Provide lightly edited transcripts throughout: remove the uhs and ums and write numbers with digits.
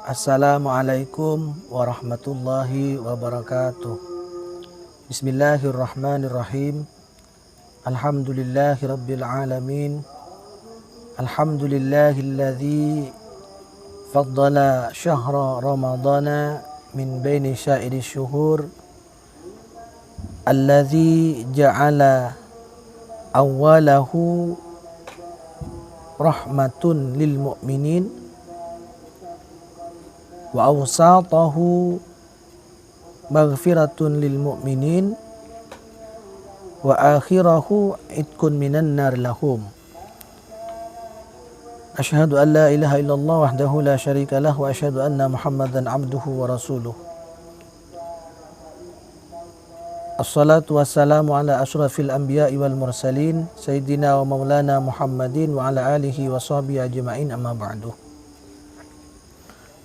Assalamualaikum warahmatullahi wabarakatuh. Bismillahirrahmanirrahim. Alhamdulillahi rabbil alamin. Alhamdulillahilladzi faddala syahra ramadana min baini syairi syuhur, alladzi ja'ala awwalahu rahmatun lil mu'minin wa awsatahu maghfiratun lil mu'minin wa akhirahu itqun minan nar lahum. Asyhadu an la ilaha illallah wahdahu la syarika lah wa asyhadu anna Muhammadan abduhu wa rasuluh. Assalatu wassalamu ala asyrafil anbiya'i wal mursalin sayyidina wa maulana Muhammadin wa ala alihi wa sahbihi ajma'in, amma ba'du.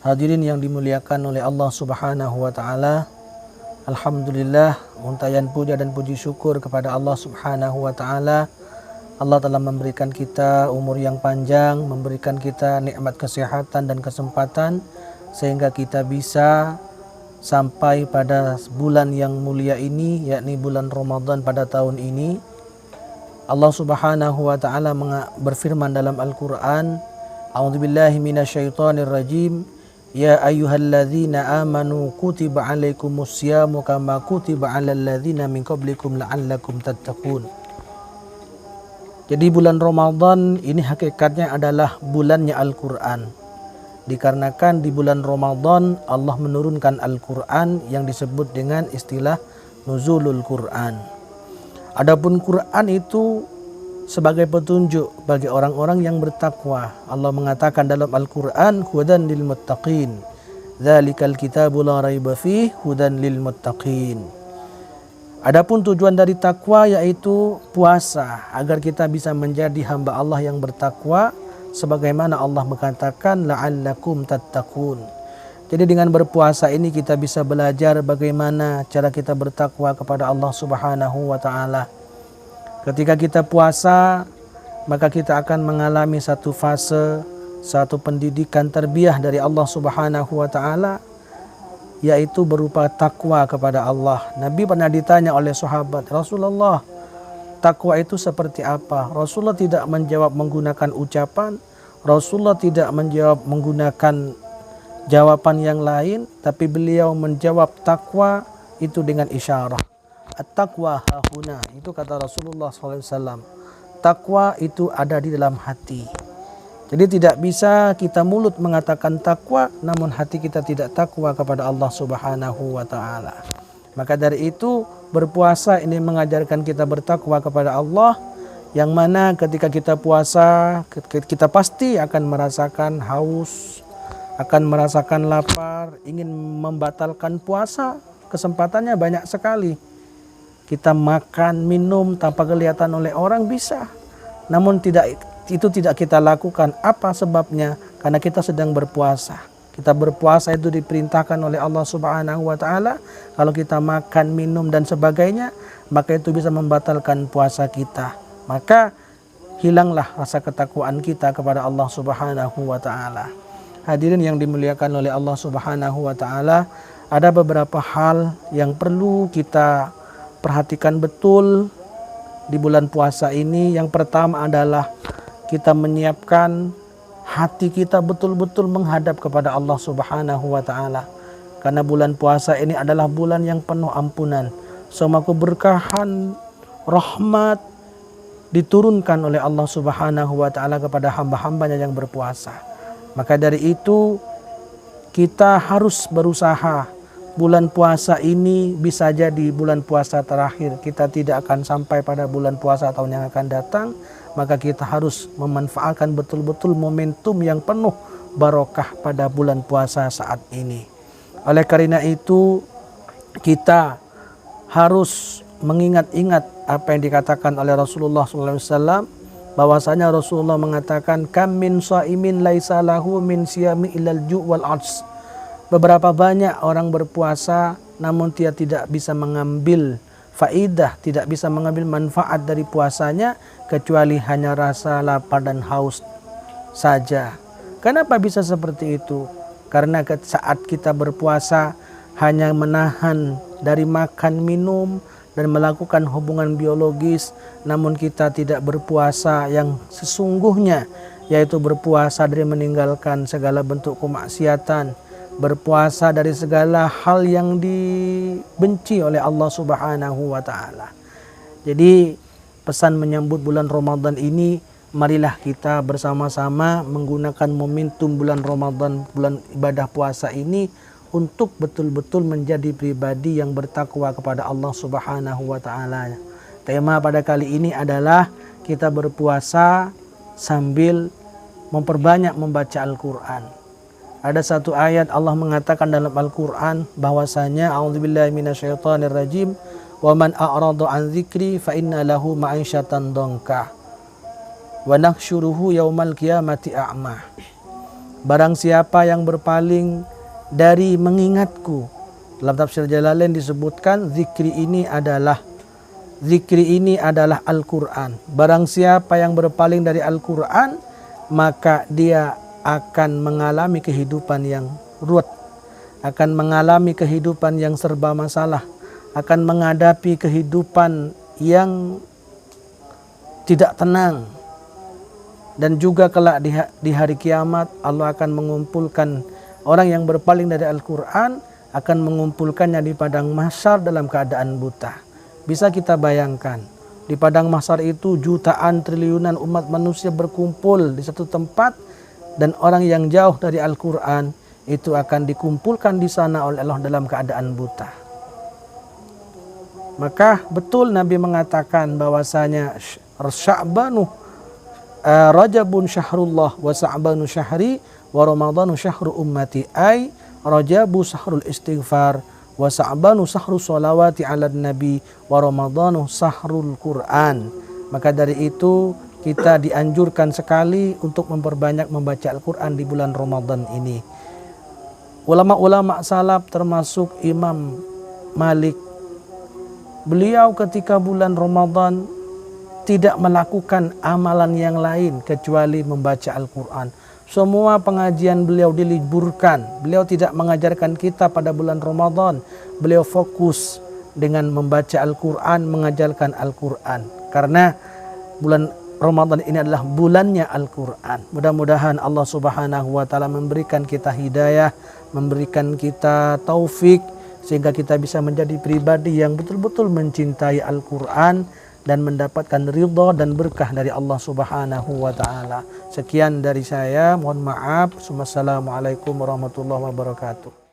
Hadirin yang dimuliakan oleh Allah Subhanahu wa taala, alhamdulillah, untayan puja dan puji syukur kepada Allah Subhanahu wa taala. Allah telah memberikan kita umur yang panjang, memberikan kita nikmat kesehatan dan kesempatan sehingga kita bisa sampai pada bulan yang mulia ini, yakni bulan Ramadan pada tahun ini. Allah Subhanahu wa taala berfirman dalam Al-Qur'an, A'udzubillahi minasyaitonir rajim. Ya ayyuhalladzina amanu kutiba alaikumusyamu kama kutiba alal ladzina min qablikum la'allakum tattaqun. Jadi bulan Ramadan ini hakikatnya adalah bulannya Al-Qur'an. Dikarenakan di bulan Ramadan Allah menurunkan Al-Qur'an yang disebut dengan istilah nuzulul Qur'an. Adapun Qur'an itu sebagai petunjuk bagi orang-orang yang bertakwa. Allah mengatakan dalam Al-Qur'an, hudan lil muttaqin. Dzalikal kitabu la raiba fihi hudan lil muttaqin. Adapun tujuan dari takwa yaitu puasa, agar kita bisa menjadi hamba Allah yang bertakwa sebagaimana Allah mengatakan la'allakum tattaqun. Jadi dengan berpuasa ini kita bisa belajar bagaimana cara kita bertakwa kepada Allah Subhanahu wa taala. Ketika kita puasa, maka kita akan mengalami satu fase, satu pendidikan tarbiyah dari Allah Subhanahu wa taala, yaitu berupa takwa kepada Allah. Nabi pernah ditanya oleh sahabat, Rasulullah, takwa itu seperti apa? Rasulullah tidak menjawab menggunakan ucapan, Rasulullah tidak menjawab menggunakan jawaban yang lain, tapi beliau menjawab takwa itu dengan isyarah. At-taqwa hahuna, itu kata Rasulullah SAW. Takwa itu ada di dalam hati. Jadi tidak bisa kita mulut mengatakan takwa, namun hati kita tidak takwa kepada Allah Subhanahu wa ta'ala. Maka dari itu berpuasa ini mengajarkan kita bertakwa kepada Allah, yang mana ketika kita puasa kita pasti akan merasakan haus, akan merasakan lapar, ingin membatalkan puasa, kesempatannya banyak sekali. Kita makan, minum tanpa kelihatan oleh orang bisa, namun itu tidak kita lakukan. Apa sebabnya? Karena kita sedang berpuasa. Kita berpuasa itu diperintahkan oleh Allah Subhanahu wa taala. Kalau kita makan, minum dan sebagainya, maka itu bisa membatalkan puasa kita. Maka hilanglah rasa ketakwaan kita kepada Allah Subhanahu wa taala. Hadirin yang dimuliakan oleh Allah Subhanahu wa taala, ada beberapa hal yang perlu kita perhatikan betul di bulan puasa ini. Yang pertama adalah kita menyiapkan hati kita betul-betul menghadap kepada Allah Subhanahu wa taala. Karena bulan puasa ini adalah bulan yang penuh ampunan. Semua keberkahan, rahmat diturunkan oleh Allah Subhanahu wa taala kepada hamba-hambanya yang berpuasa. Maka dari itu kita harus berusaha. Bulan puasa ini bisa jadi bulan puasa terakhir. Kita tidak akan sampai pada bulan puasa tahun yang akan datang. Maka kita harus memanfaatkan betul-betul momentum yang penuh barokah pada bulan puasa saat ini. Oleh karena itu kita harus mengingat-ingat apa yang dikatakan oleh Rasulullah SAW, bahwasanya Rasulullah mengatakan, kam min shaimin laisa lahu min siyami illal ju' wal 'ats. Beberapa banyak orang berpuasa namun dia tidak bisa mengambil faidah, tidak bisa mengambil manfaat dari puasanya kecuali hanya rasa lapar dan haus saja. Kenapa bisa seperti itu? Karena saat kita berpuasa hanya menahan dari makan minum dan melakukan hubungan biologis, namun kita tidak berpuasa yang sesungguhnya, yaitu berpuasa dari meninggalkan segala bentuk kemaksiatan, berpuasa dari segala hal yang dibenci oleh Allah Subhanahu wa taala. Jadi pesan menyambut bulan Ramadan ini, marilah kita bersama-sama menggunakan momentum bulan Ramadan, bulan ibadah puasa ini untuk betul-betul menjadi pribadi yang bertakwa kepada Allah Subhanahu wa taala. Tema pada kali ini adalah kita berpuasa sambil memperbanyak membaca Al-Qur'an. Ada satu ayat Allah mengatakan dalam Al-Qur'an bahwasanya a'udzubillahi minasyaitonirrajim, wa man a'rada an dzikri fa inna lahu ma'isyatan dhanka wa nahsyuruhu yaumal qiyamati a'ma. Barang siapa yang berpaling dari mengingatku, dalam tafsir Jalalain disebutkan zikri ini adalah Al-Quran. Barang siapa yang berpaling dari Al-Quran, maka dia akan mengalami kehidupan yang ruwet, akan mengalami kehidupan yang serba masalah, akan menghadapi kehidupan yang tidak tenang. Dan juga kelak di hari kiamat Allah akan mengumpulkan orang yang berpaling dari Al-Quran, akan mengumpulkannya di padang mahsyar dalam keadaan buta. Bisa kita bayangkan, di padang mahsyar itu jutaan triliunan umat manusia berkumpul di satu tempat, dan orang yang jauh dari Al-Quran itu akan dikumpulkan di sana oleh Allah dalam keadaan buta. Maka betul Nabi mengatakan bahwasanya Rajabun syahrullah wa Sa'banu syahri wa Ramadhanu syahru ummati, ay Rajabu syahrul istighfar wa Sa'banu syahru sholawati ala nabi wa Ramadhanu syahrul Quran. Maka dari itu kita dianjurkan sekali untuk memperbanyak membaca Al-Quran di bulan Ramadan ini. Ulama-ulama salaf termasuk Imam Malik, beliau ketika bulan Ramadan tidak melakukan amalan yang lain kecuali membaca Al-Quran. Semua pengajian beliau diliburkan. Beliau tidak mengajarkan kita pada bulan Ramadan. Beliau fokus dengan membaca Al-Quran, mengajarkan Al-Quran. Karena bulan Ramadan ini adalah bulannya Al-Quran. Mudah-mudahan Allah Subhanahu wa taala memberikan kita hidayah, memberikan kita taufik, sehingga kita bisa menjadi pribadi yang betul-betul mencintai Al-Quran dan mendapatkan ridha dan berkah dari Allah Subhanahu wa taala. Sekian dari saya, mohon maaf. Wassalamualaikum warahmatullahi wabarakatuh.